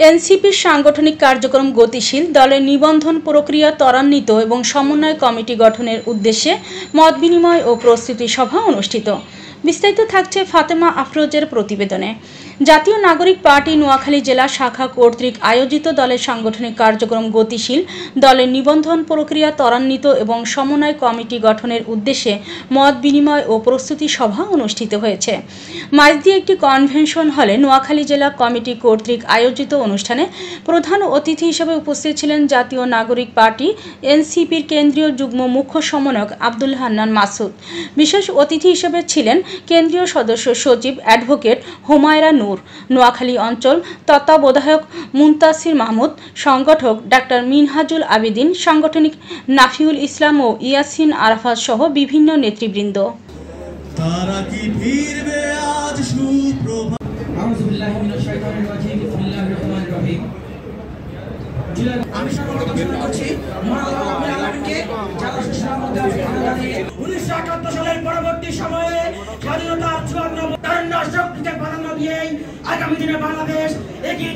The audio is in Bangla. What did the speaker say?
এনসিপির সাংগঠনিক কার্যক্রম গতিশীল, দলের নিবন্ধন প্রক্রিয়া ত্বরান্বিত এবং সমন্বয় কমিটি গঠনের উদ্দেশ্যে মতবিনিময় ও প্রস্তুতি সভা অনুষ্ঠিত। বিস্তারিত থাকছে ফাতেমা আফরোজের প্রতিবেদনে। জাতীয় নাগরিক পার্টি নোয়াখালী জেলা শাখা কর্তৃক আয়োজিত দলের সাংগঠনিক কার্যক্রম গতিশীল, দলের নিবন্ধন প্রক্রিয়া ত্বরান্বিত এবং সমন্বয় কমিটি গঠনের উদ্দেশ্যে মত বিনিময় ও প্রস্তুতি সভা অনুষ্ঠিত হয়েছে। মাইজদি একটি কনভেনশন হলে নোয়াখালী জেলা কমিটি কর্তৃক আয়োজিত অনুষ্ঠানে প্রধান অতিথি হিসেবে উপস্থিত ছিলেন জাতীয় নাগরিক পার্টি এনসিপির কেন্দ্রীয় যুগ্ম মুখ্য সমন্বয়ক আব্দুল হান্নান মাসুদ। বিশেষ অতিথি হিসেবে ছিলেন কেন্দ্রীয় সদস্য সচিব অ্যাডভোকেট হুমায়রা নূর, নোয়াখালী অঞ্চল তত্ত্বাবধায়ক মুনতাসির মাহমুদ, সংগঠক ডাক্তার মিনহাজুল আবেদিন, সাংগঠনিক নাফিউল ইসলাম ও ইয়াসিন আরাফাত সহ বিভিন্ন নেতৃবৃন্দ। আমি সর্বপ্রথম শুরু করছি মহান আল্লাহ আলামিনকে যারা সুসংবাদ জানিয়ে 1971 সালের পরবর্তী সময়ে স্বাধীনতার 54 তারুণ্য শক্তিকে প্রাধান্য দিয়ে আগামী দিনে বাংলাদেশ এগিয়ে